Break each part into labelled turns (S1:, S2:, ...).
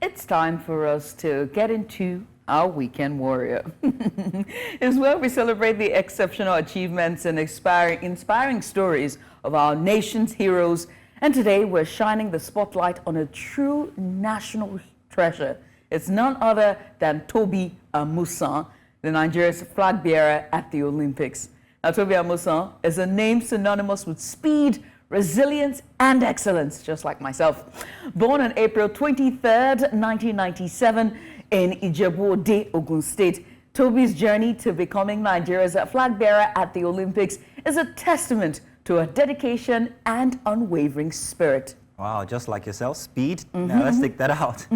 S1: It's time for us to get into our Weekend Warrior. It's where we celebrate the exceptional achievements and inspiring stories of our nation's heroes. And today we're shining the spotlight on a true national treasure. It's none other than Tobi Amusan, the Nigeria's flag bearer at the Olympics. Now, Tobi Amusan is a name synonymous with speed, resilience, and excellence, just like myself. Born on April 23rd, 1997 in Ijebu-Ode, Ogun State, Tobi's journey to becoming Nigeria's flag bearer at the Olympics is a testament to her dedication and unwavering spirit.
S2: Wow, just like yourself, speed. Now let's take that out.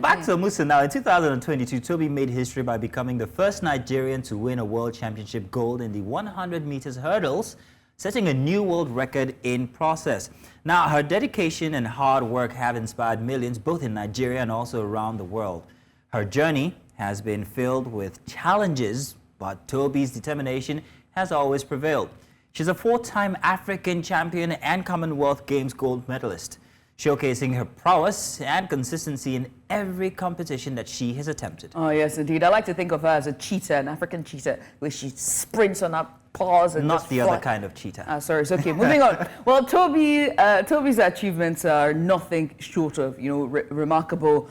S2: Back to Amusan now. In 2022, Tobi made history by becoming the first Nigerian to win a world championship gold in the 100 meters hurdles, setting a new world record in process. Now, her dedication and hard work have inspired millions, both in Nigeria and also around the world. Her journey has been filled with challenges, but Tobi's determination has always prevailed. She's a four-time African champion and Commonwealth Games gold medalist, showcasing her prowess and consistency in every competition that she has attempted.
S1: Oh, yes, indeed. I like to think of her as a cheetah, an African cheetah, where she sprints on her paws and
S2: not the other kind of cheetah.
S1: Sorry, it's okay. Moving on. Well, Tobi's achievements are nothing short of, remarkable.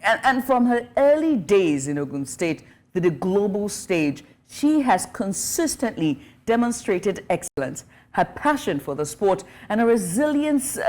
S1: And from her early days in Ogun State to the global stage, she has consistently demonstrated excellence. Her passion for the sport and her resilience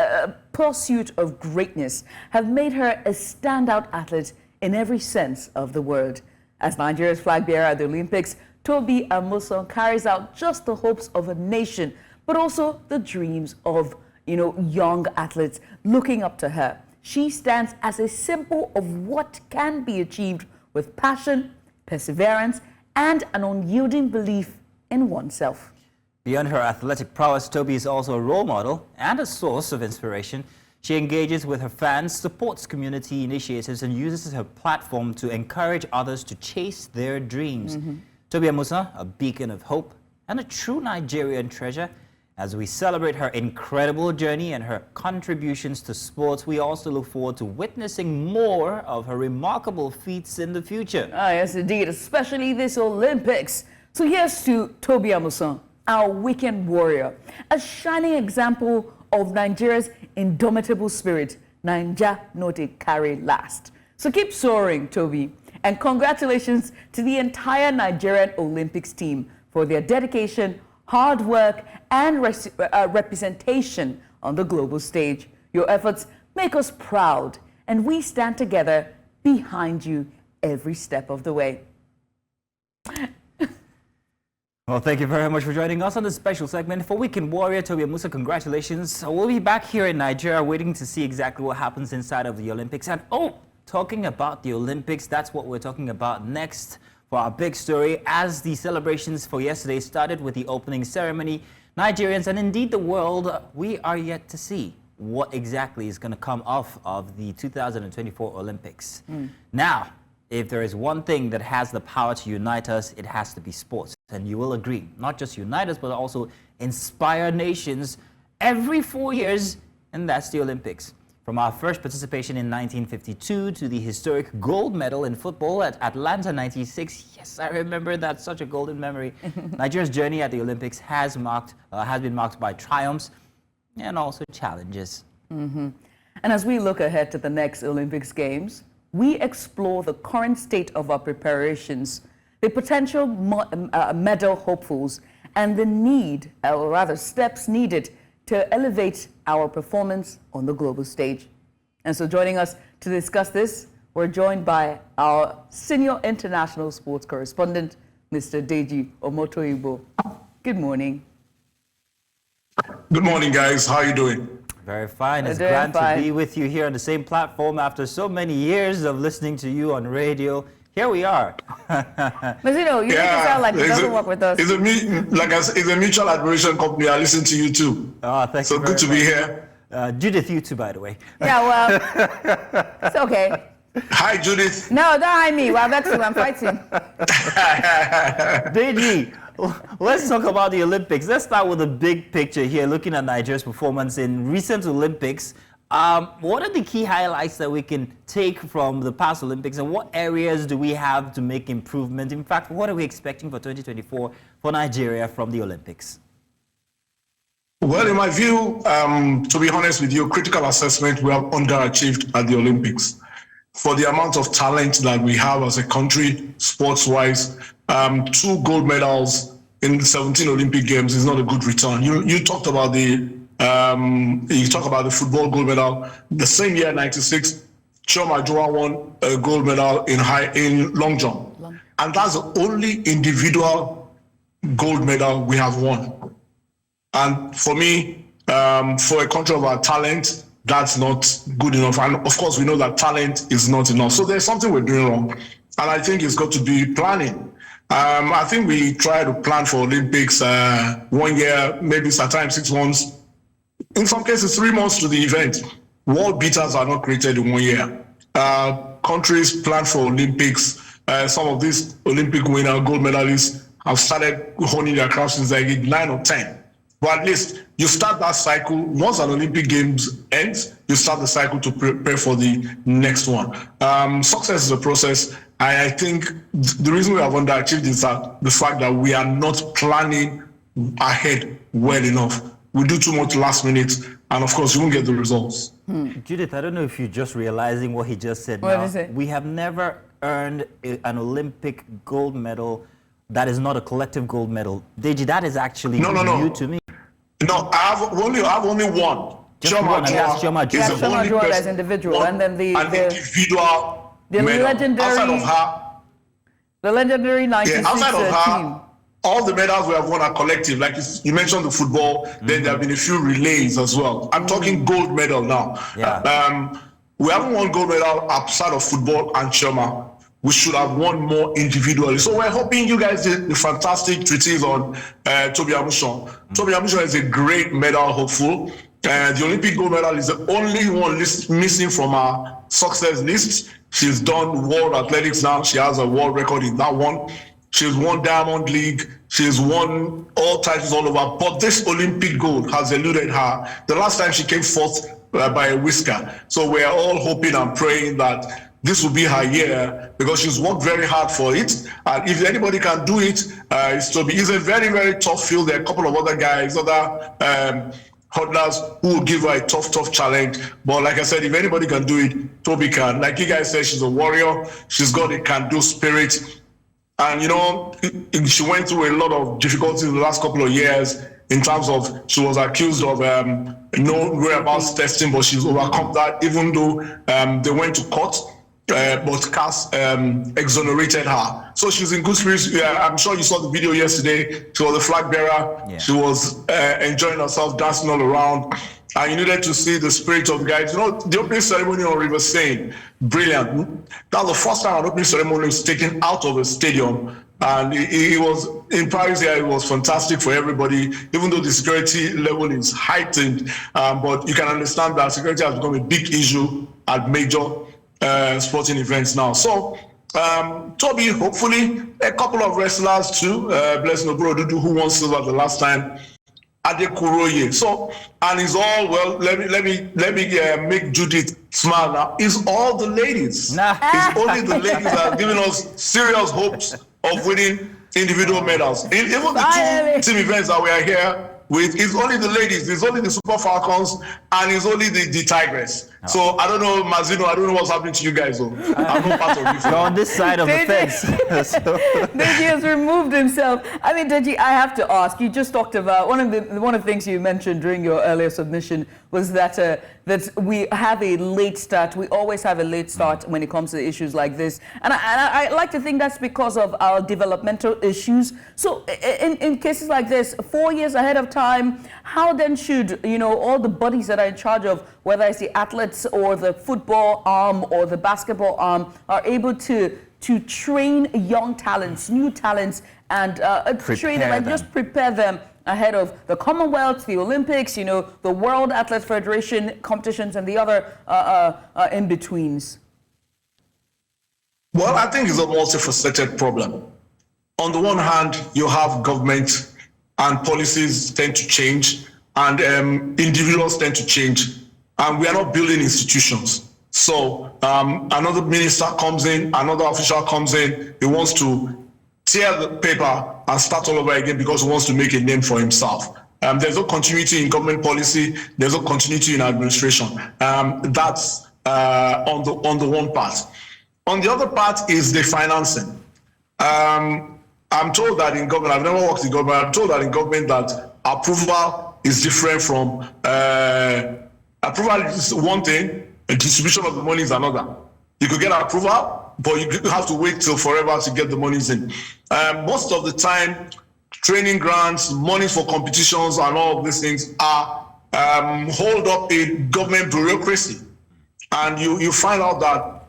S1: pursuit of greatness have made her a standout athlete in every sense of the word. As Nigeria's flag bearer at the Olympics, Tobi Amusan carries out just the hopes of a nation, but also the dreams of, young athletes looking up to her. She stands as a symbol of what can be achieved with passion, perseverance, and an unyielding belief in oneself.
S2: Beyond her athletic prowess, Tobi is also a role model and a source of inspiration. She engages with her fans, supports community initiatives, and uses her platform to encourage others to chase their dreams. Tobi Amusan, a beacon of hope and a true Nigerian treasure. As we celebrate her incredible journey and her contributions to sports, we also look forward to witnessing more of her remarkable feats in the future.
S1: Ah, yes, indeed, especially this Olympics. So here's to Tobi Amusan, our weekend warrior, a shining example of Nigeria's indomitable spirit. Naija no dey carry last. So keep soaring, Tobi, and congratulations to the entire Nigerian Olympics team for their dedication, hard work, and representation on the global stage. Your efforts make us proud, and we stand together behind you every step of the way.
S2: Well, thank you very much for joining us on this special segment for Weekend Warrior. Tobi Amusan, congratulations. We'll be back here in Nigeria waiting to see exactly what happens inside of the Olympics. And talking about the Olympics, that's what we're talking about next for our big story. As the celebrations for yesterday started with the opening ceremony, Nigerians and indeed the world, we are yet to see what exactly is going to come off of the 2024 Olympics. Now, if there is one thing that has the power to unite us, it has to be sports. And you will agree, not just unite us, but also inspire nations every 4 years, and that's the Olympics. From our first participation in 1952 to the historic gold medal in football at Atlanta 96, yes, I remember that, such a golden memory. Nigeria's journey at the Olympics has been marked by triumphs and also challenges.
S1: And as we look ahead to the next Olympics Games, we explore the current state of our preparations, the potential medal hopefuls, and the need, or rather steps needed to elevate our performance on the global stage. And so joining us to discuss this, we're joined by our senior international sports correspondent, Mr. Deji Omotoyinbo. Good morning.
S3: Good morning, guys. How are you doing?
S2: Very fine. It's glad to be with you here on the same platform after so many years of listening to you on radio. Here we are.
S1: Mazino, you make it sound like it doesn't work with us.
S3: It's a mutual admiration company. I listen to you too.
S2: Oh, thank you.
S3: So good to be here.
S2: Judith, you too, by the way.
S1: Yeah, well, it's okay.
S3: Hi, Judith.
S1: No, don't hide me. Well, that's who I'm fighting.
S2: Deji, let's talk about the Olympics. Let's start with the big picture here, looking at Nigeria's performance in recent Olympics. What are the key highlights that we can take from the past Olympics, and what areas do we have to make improvement? In fact, what are we expecting for 2024 for Nigeria from the Olympics?
S3: Well, in my view, to be honest with you, critical assessment, we have underachieved at the Olympics. For the amount of talent that we have as a country, sports-wise, 2 gold medals in 17 Olympic Games is not a good return. You talked about the football gold medal. The same year, '96, Amaju won a gold medal in long jump, and that's the only individual gold medal we have won. And for me, for a country of our talent, that's not good enough. And of course, we know that talent is not enough. So there's something we're doing wrong. And I think it's got to be planning. I think we try to plan for Olympics 1 year, maybe sometimes 6 months. In some cases, 3 months to the event. World beaters are not created in 1 year. Countries plan for Olympics. Some of these Olympic winner gold medalists have started honing their craft since like 9 or 10. But at least you start that cycle. Once an Olympic Games ends, you start the cycle to prepare for the next one. Success is a process. I think the reason we have underachieved is that the fact that we are not planning ahead well enough. We do too much last minute, and of course, you won't get the results.
S2: Judith, I don't know if you're just realizing what he just said.
S1: What
S2: now.
S1: is it?
S2: We have never earned an Olympic gold medal that is not a collective gold medal. Deji, that is actually new to me.
S3: No, I have only one.
S2: Just one, and that's Chioma
S3: is the only
S1: Chioma
S3: person
S1: as individual, and then the
S3: individual medal.
S1: legendary,
S3: outside of her,
S1: the legendary 96
S3: outside of her,
S1: team.
S3: all the medals we have won are collective. Like you mentioned the football, then there have been a few relays as well. I'm talking gold medal now.
S2: Yeah.
S3: We haven't won gold medal outside of football and Chioma. We should have won more individually. So we're hoping you guys did the fantastic treatise on Tobi Amusan. Tobi Amusan is a great medal hopeful. The Olympic gold medal is the only one missing from our success list. She's done world athletics now. She has a world record in that one. She's won Diamond League. She's won all titles all over. But this Olympic gold has eluded her. The last time she came fourth by a whisker. So we're all hoping and praying that this will be her year, because she's worked very hard for it. And if anybody can do it, it's Tobi. It's a very, very tough field. There are a couple of other guys, other hurdlers who will give her a tough challenge. But like I said, if anybody can do it, Tobi can. Like you guys said, she's a warrior. She's got a can-do spirit. And, you know, she went through a lot of difficulties in the last couple of years in terms of she was accused of no whereabouts testing, but she's overcome that, even though they went to court. But CAS exonerated her. So she's in good spirits. Yeah, I'm sure you saw the video yesterday. She was a flag bearer. Yeah. She was enjoying herself, dancing all around. And you needed to see the spirit of the guys. You know, the opening ceremony on River Seine, brilliant. That was the first time an opening ceremony was taken out of a stadium. And it was in Paris here. It was fantastic for everybody, even though the security level is heightened. But you can understand that security has become a big issue at major sporting events now. So Tobi, hopefully a couple of wrestlers too. Blessing Obrodudu, who won silver the last time. Adekuroye. So, and it's all, well, let me make Judith smile now. It's all the ladies. It's only the ladies that are giving us serious hopes of winning individual medals. Even the 2 team events that we are here with, it's only the ladies, it's only the Super Falcons, and it's only the Tigress. Oh. So I don't know, Mazino, I don't know what's happening to you guys, though. I'm not part of you.
S2: You're on this side of the fence.
S1: Deji has removed himself. I mean, Deji, I have to ask, you just talked about, one of the things you mentioned during your earlier submission was that that we have a late start. We always have a late start when it comes to issues like this. And I like to think that's because of our developmental issues. So in cases like this, 4 years ahead of time, how then should, you know, all the bodies that are in charge of, whether it's the athletes or the football arm or the basketball arm, are able to train young talents, new talents, and train them and just prepare them ahead of the Commonwealth, the Olympics, you know, the World Athletics Federation competitions, and the other in-betweens?
S3: Well, I think it's a multifaceted problem. On the one hand, you have government and policies tend to change, and individuals tend to change. and we are not building institutions. So another minister comes in, another official comes in, he wants to tear the paper and start all over again because he wants to make a name for himself. There's no continuity in government policy. There's no continuity in administration. That's on the one part. On the other part is the financing. I'm told that in government, I've never worked in government, I'm told that in government that approval is different from, approval is one thing, and distribution of the money is another. You could get approval, but you have to wait till forever to get the monies in. Most of the time, training grants, money for competitions and all of these things are hold up in government bureaucracy. And you find out that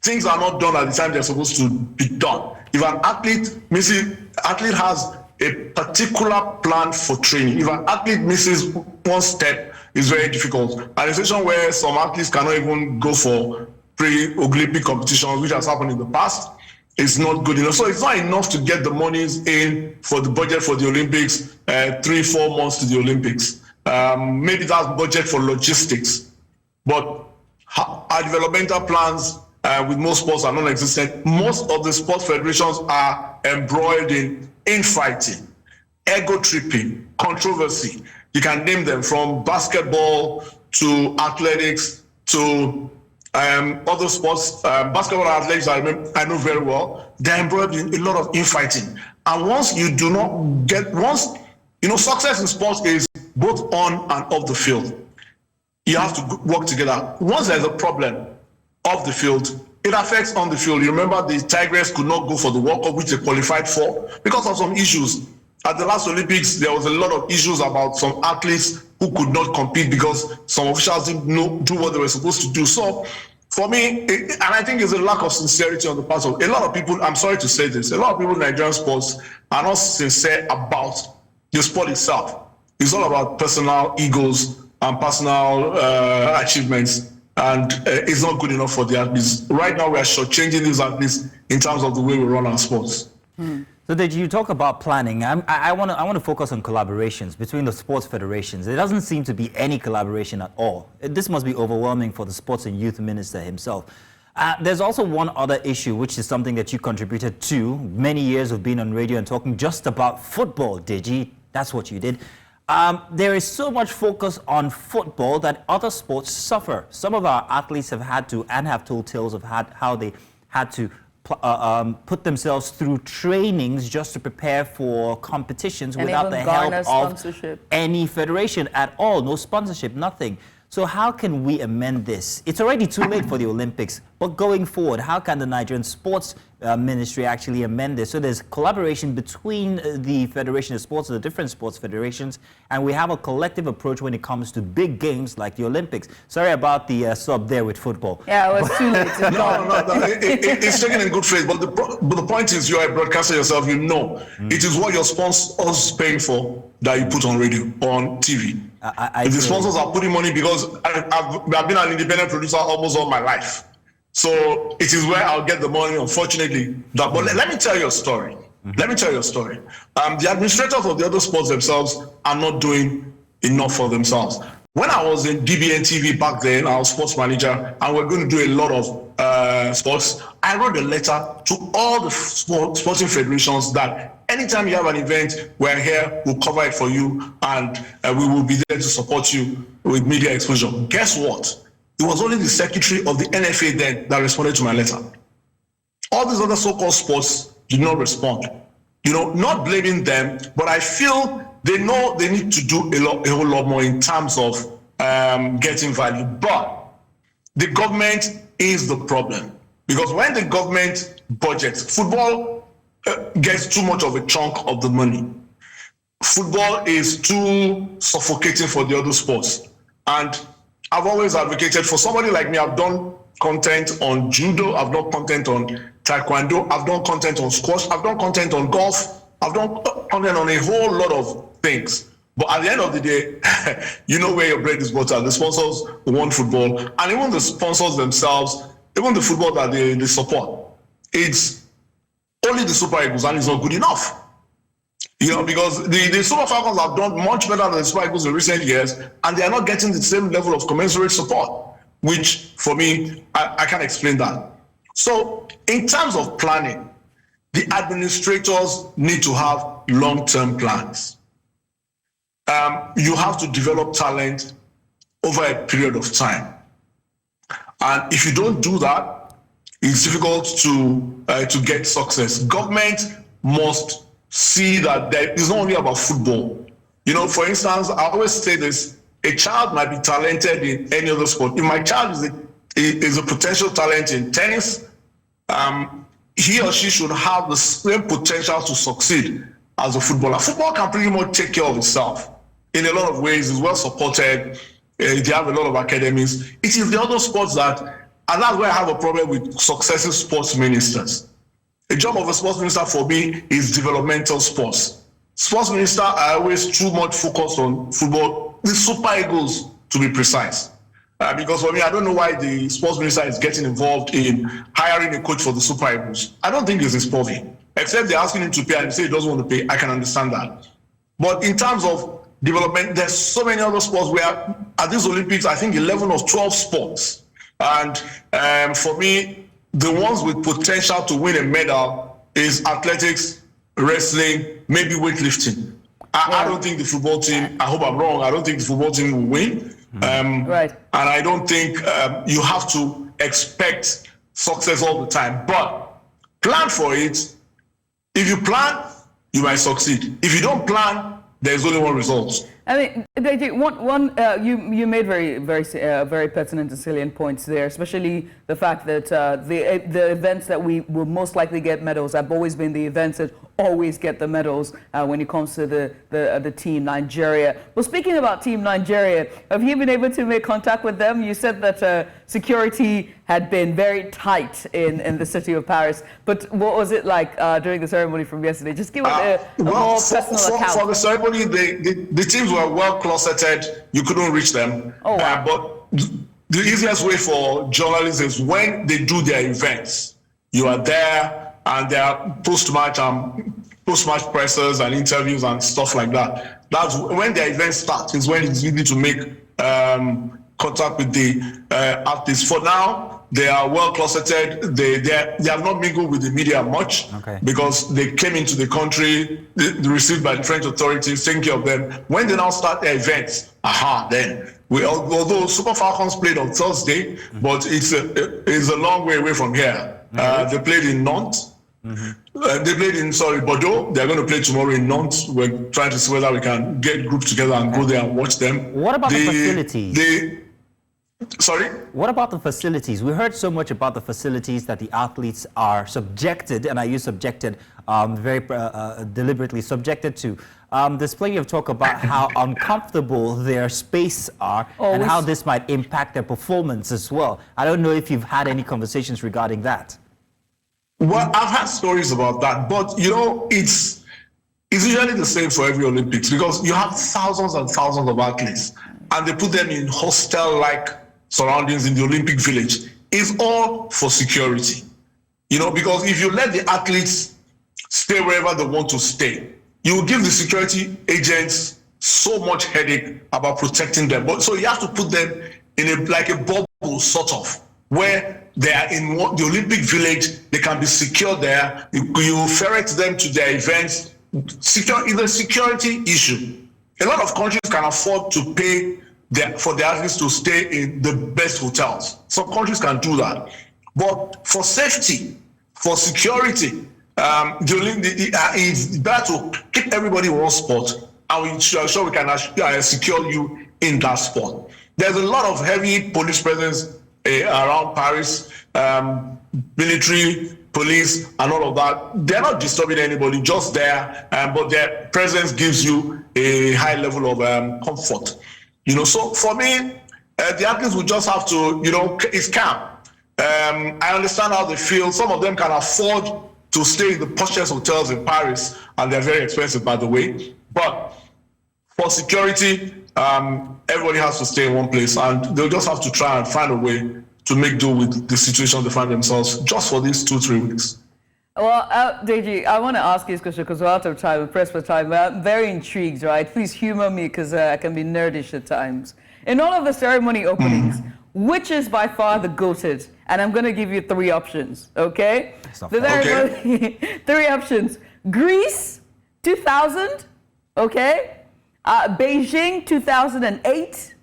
S3: things are not done at the time they're supposed to be done. If an athlete has a particular plan for training, if an athlete misses one step, it's very difficult. And a situation where some athletes cannot even go for pre-Olympic competitions, which has happened in the past, is not good enough. So it's not enough to get the monies in for the budget for the Olympics, 3-4 months to the Olympics. Maybe that's budget for logistics, but our developmental plans with most sports are non-existent. Most of the sports federations are embroiled in infighting, ego tripping, controversy. You can name them from basketball to athletics to other sports. Basketball and athletics, I know very well. They're embroiled in a lot of infighting. And once you do not get, success in sports is both on and off the field. You have to work together. Once there's a problem off the field, it affects on the field. You remember the Tigers could not go for the World Cup, which they qualified for, because of some issues. At the last Olympics, there was a lot of issues about some athletes who could not compete because some officials didn't do what they were supposed to do. So for me, and I think it's a lack of sincerity on the part of a lot of people, I'm sorry to say this, a lot of people in Nigerian sports are not sincere about the sport itself. It's all about personal egos and personal achievements, and it's not good enough for the athletes. Right now, we are shortchanging these athletes in terms of the way we run our sports.
S2: So Deji, you talk about planning. I want to focus on collaborations between the sports federations. There doesn't seem to be any collaboration at all. This must be overwhelming for the sports and youth minister himself. There's also one other issue, which is something that you contributed to. Many years of being on radio and talking just about football, Deji. That's what you did. There is so much focus on football that other sports suffer. Some of our athletes have had to, and have told tales of how they had to put themselves through trainings just to prepare for competitions and without the help of any federation at all. No sponsorship, nothing. So how can we amend this? It's already too late for the Olympics, but going forward, how can the Nigerian Sports Ministry actually amend this? So there's collaboration between the Federation of Sports, the different sports federations, and we have a collective approach when it comes to big games like the Olympics. Sorry about the sub there with football.
S1: Yeah, it was too late.
S3: It's taken in good faith, but the point is, you're a broadcaster yourself, it is what your sponsors paying for that you put on radio, on TV. If the sponsors are putting money, because I've been an independent producer almost all my life. So it is where I'll get the money, unfortunately. But let me tell you a story. Let me tell you a story. The administrators of the other sports themselves are not doing enough for themselves. When I was in DBN TV back then, I was sports manager, and we're going to do a lot of sports. I wrote a letter to all the sporting federations that anytime you have an event, we're here, we'll cover it for you, and we will be there to support you with media exposure. Guess what? It was only the secretary of the NFA then that responded to my letter. All these other so-called sports did not respond. Not blaming them, but I feel they know they need to do a whole lot more in terms of getting value. But the government is the problem. Because when the government budgets, football gets too much of a chunk of the money. Football is too suffocating for the other sports. And I've always advocated for somebody like me. I've done content on judo, I've done content on taekwondo, I've done content on squash, I've done content on golf, I've done content on a whole lot of things. But at the end of the day, you know where your bread is buttered. The sponsors want football, and even the sponsors themselves, even the football that they support, it's only the Super Eagles, and it's not good enough. Because the Super Falcons have done much better than the Super Eagles in recent years, and they are not getting the same level of commensurate support, which for me, I can't explain that. So in terms of planning, the administrators need to have long-term plans. You have to develop talent over a period of time. And if you don't do that, it's difficult to get success. Government must see that it's not only about football. For instance, I always say this, a child might be talented in any other sport. If my child is a potential talent in tennis, he or she should have the same potential to succeed as a footballer. Football can pretty much take care of itself in a lot of ways. It's well supported. They have a lot of academies. It is the other sports and that's where I have a problem with successive sports ministers. The job of a sports minister for me is developmental sports. Sports minister are always too much focused on football, the Super Eagles to be precise. Because for me, I don't know why the sports minister is getting involved in hiring a coach for the Super Eagles. I don't think it's his purview, except they're asking him to pay and he say he doesn't want to pay. I can understand that. But in terms of development, there's so many other sports where at these Olympics, I think 11 or 12 sports. And for me, the ones with potential to win a medal is athletics, wrestling, maybe weightlifting. I don't think the football team, I hope I'm wrong, I don't think the football team will win.
S1: Right.
S3: And I don't think you have to expect success all the time, but plan for it. If you plan, you might succeed. If you don't plan, there's only one result.
S1: I mean, Deji, you made very pertinent and salient points there, especially the fact that the events that we will most likely get medals have always been the events that always get the medals when it comes to the team Nigeria. Well, speaking about team Nigeria, have you been able to make contact with them? You said that security had been very tight in the city of Paris, but what was it like during the ceremony from yesterday? Just give it a more personal account.
S3: For the ceremony, the teams were well closeted. You couldn't reach them.
S1: Oh, wow.
S3: But the easiest way for journalists is when they do their events, you are there, and there are post-match pressers and interviews and stuff like that. That's when their events start, is when it's easy to make contact with the artists. For now, they are well closeted. They have not mingled with the media much, because they came into the country, they received by the French authorities, taking care of them. When they now start their events, then although Super Falcons played on Thursday, but it's a long way away from here. They played in Nantes. They played in Bordeaux. They're going to play tomorrow in Nantes. We're trying to see whether we can get groups together and go there and watch them.
S2: What about the facilities?
S3: Sorry?
S2: What about the facilities? We heard so much about the facilities that the athletes are subjected, and I use subjected very deliberately, subjected to. There's plenty of talk about how uncomfortable their space are and how this might impact their performance as well. I don't know if you've had any conversations regarding that.
S3: Well, I've had stories about that, but it's usually the same for every Olympics, because you have thousands and thousands of athletes, and they put them in hostel-like surroundings in the Olympic Village. It's all for security, because if you let the athletes stay wherever they want to stay, you will give the security agents so much headache about protecting them. But so you have to put them in a bubble, sort of, where they are in the Olympic Village. They can be secure there. You ferret them to their events. It's a security issue. A lot of countries can afford to pay for the athletes to stay in the best hotels. Some countries can do that. But for safety, for security, it's better to keep everybody in one spot, and we sure we can secure you in that spot. There's a lot of heavy police presence around Paris, military, police, and all of that. They're not disturbing anybody, just there, but their presence gives you a high level of comfort. So for me, the athletes will just have to, it's calm. I understand how they feel. Some of them can afford to stay in the poshest hotels in Paris, and they're very expensive, by the way. But for security, everybody has to stay in one place, and they'll just have to try and find a way to make do with the situation they find themselves just for these 2-3 weeks.
S1: Well, Deji, I want to ask you this question because we're out of time, we're pressed for time, but I'm very intrigued, right? Please humor me because I can be nerdish at times. In all of the ceremony openings, which is by far the GOATed? And I'm going to give you 3 options, okay?
S3: Okay.
S1: 3 options. Greece, 2000, okay? Beijing, 2008,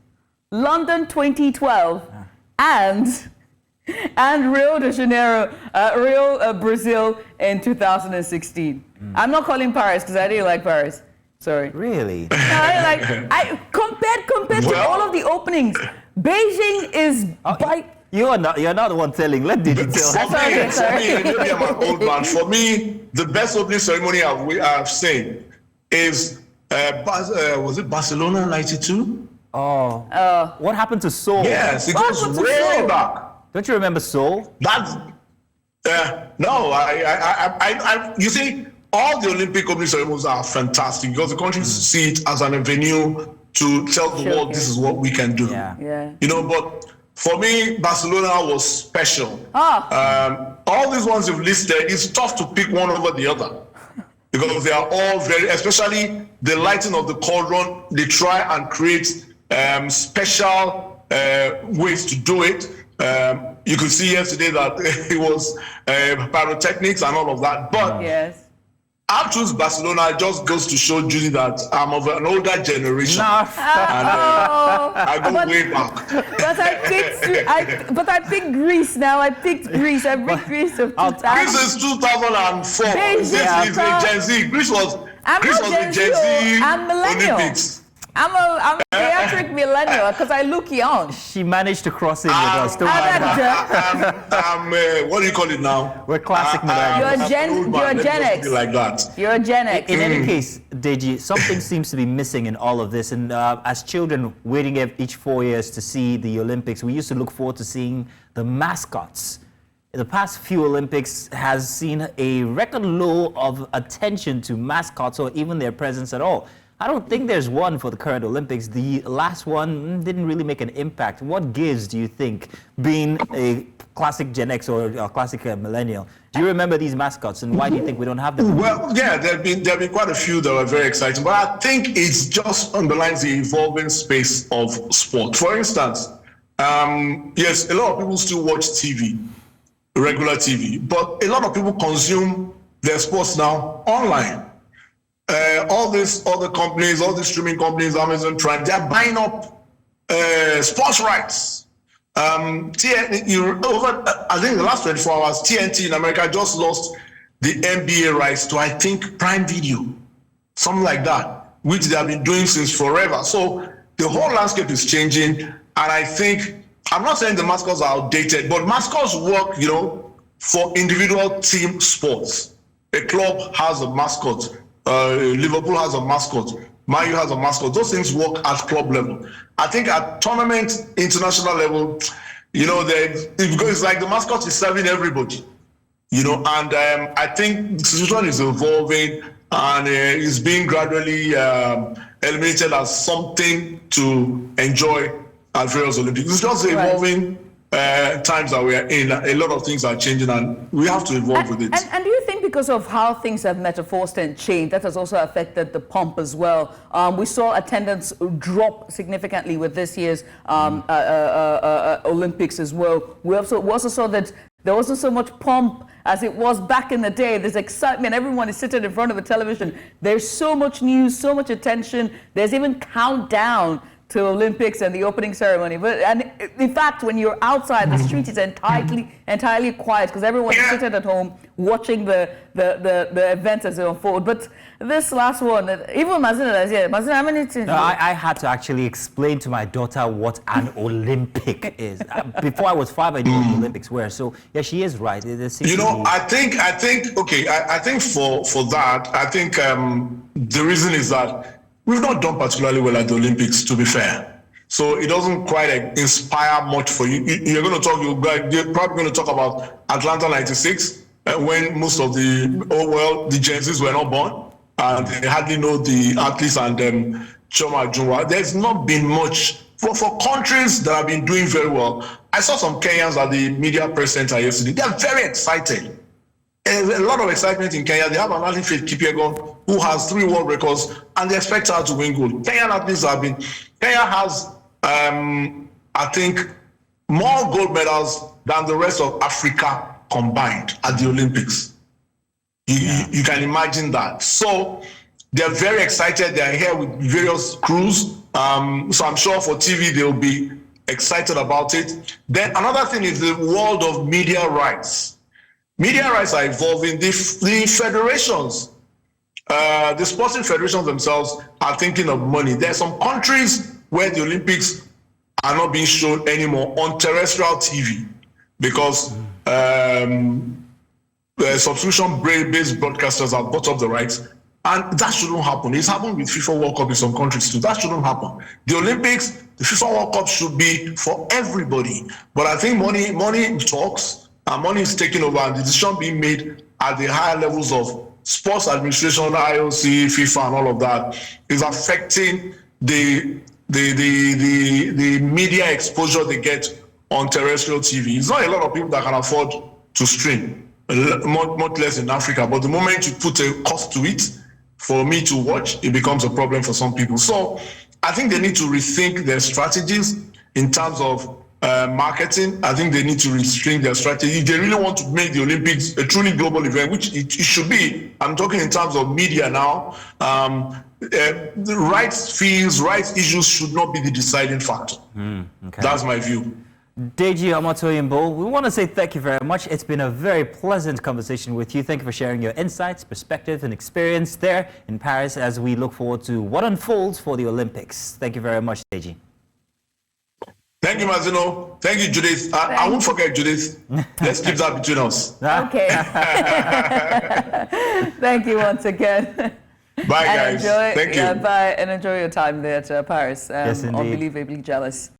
S1: London, 2012, and Rio de Janeiro, Brazil in 2016. I'm not calling Paris because I didn't like Paris. Sorry.
S2: Really?
S1: Compared to all of the openings, Beijing is
S2: You're not the one telling. Let Deji tell.
S3: For me, maybe I'm an old man. For me, the best opening ceremony I've seen is was it Barcelona '92?
S2: Oh. What happened to Seoul?
S3: Yes, it goes way back.
S2: Don't you remember Seoul?
S3: That's no. I you see, all the Olympic opening ceremonies are fantastic because the countries see it as an avenue to tell the world this is what we can do.
S1: Yeah.
S3: You know, but for me, Barcelona was special. All these ones you've listed, it's tough to pick one over the other because they are all very, especially the lighting of the cauldron. They try and create special ways to do it. You could see yesterday that it was pyrotechnics and all of that. But
S1: yes.
S3: I choose Barcelona. It just goes to show Judy that I'm of an older generation. And, I go way back.
S1: But I picked Greece now. I picked Greece Greece of 2000.
S3: Greece is 2004. This is a Gen Z. Greece was the Gen Z
S1: I'm millennial.
S3: Olympics.
S1: I'm a geriatric millennial because I look young.
S2: She managed to cross in with us. Don't mind her.
S3: I'm what do you call it now?
S2: We're classic millennials.
S1: You're a Gen X.
S3: Like that.
S1: You're a Gen X.
S2: In any case, Deji, something seems to be missing in all of this. And as children waiting each 4 years to see the Olympics, we used to look forward to seeing the mascots. The past few Olympics has seen a record low of attention to mascots or even their presence at all. I don't think there's one for the current Olympics. The last one didn't really make an impact. What gives, do you think, being a classic Gen X or a classic millennial? Do you remember these mascots, and why do you think we don't have them?
S3: Well, yeah, there have been quite a few that were very exciting, but I think it's just underlines the evolving space of sport. For instance, yes, a lot of people still watch TV, regular TV, but a lot of people consume their sports now online. All these other companies, all the streaming companies, Amazon Prime, they're buying up sports rights. I think in the last 24 hours, TNT in America just lost the NBA rights to, I think, Prime Video, something like that, which they have been doing since forever. So the whole landscape is changing, and I think, I'm not saying the mascots are outdated, but mascots work, for individual team sports. A club has a mascot. Liverpool has a mascot. Man U has a mascot. Those things work at club level. I think at tournament, international level, it's like the mascot is serving everybody. And I think the situation is evolving and is being gradually eliminated as something to enjoy at various Olympics. It's just evolving times that we are in. A lot of things are changing, and we have to evolve with it.
S1: And do you think because of how things have metamorphosed and changed, that has also affected the pomp as well? We saw attendance drop significantly with this year's Olympics as well. We also saw that there wasn't so much pomp as it was back in the day. There's excitement. Everyone is sitting in front of the television. There's so much news, so much attention. There's even countdown to Olympics and the opening ceremony. And in fact, when you're outside, the street is entirely quiet because everyone is sitting at home watching the events as they unfold. But this last one, even Mazino is here. Mazino, how many things?
S2: No, I had to actually explain to my daughter what an Olympic is. Before I was 5, I knew what the Olympics were. So yeah, she is right.
S3: I think for that, I think the reason is that we've not done particularly well at the Olympics, to be fair. So it doesn't quite inspire much for you. You're probably going to talk about Atlanta '96, when most of the Gen Zs were not born, and they hardly know the athletes and Choma Junwa. There's not been much for countries that have been doing very well. I saw some Kenyans at the media press center yesterday. They're very excited. a lot of excitement in Kenya. They have an athlete, Faith Kipyegon, who has 3 world records, and they expect her to win gold. Kenyan athletes have been. Kenya has, I think, more gold medals than the rest of Africa combined at the Olympics. You can imagine that. So they're very excited. They're here with various crews. So I'm sure for TV they'll be excited about it. Then another thing is the world of media rights. Media rights are evolving. The federations, the sporting federations themselves are thinking of money. There are some countries where the Olympics are not being shown anymore on terrestrial TV because subscription-based broadcasters have bought up the rights. And that shouldn't happen. It's happened with FIFA World Cup in some countries too. That shouldn't happen. The Olympics, the FIFA World Cup should be for everybody. But I think money talks and money is taking over, and the decision being made at the higher levels of sports administration, IOC, FIFA, and all of that is affecting the media exposure they get on terrestrial TV. It's not a lot of people that can afford to stream, much less in Africa. But the moment you put a cost to it, for me to watch, it becomes a problem for some people. So I think they need to rethink their strategies in terms of marketing. I think they need to rethink their strategy. If they really want to make the Olympics a truly global event, which it should be, I'm talking in terms of media now, the rights fees, rights issues should not be the deciding factor. Okay. That's my view.
S2: Deji, Omotoyinbo, we want to say thank you very much. It's been a very pleasant conversation with you. Thank you for sharing your insights, perspective, and experience there in Paris as we look forward to what unfolds for the Olympics. Thank you very much, Deji.
S3: Thank you, Mazino. Thank you, Judith. I won't forget Judith. Let's keep that between us.
S1: Okay. Thank you once again.
S3: Bye, guys. Thank you.
S1: Bye, and enjoy your time there at Paris.
S2: Yes, indeed.
S1: Unbelievably jealous.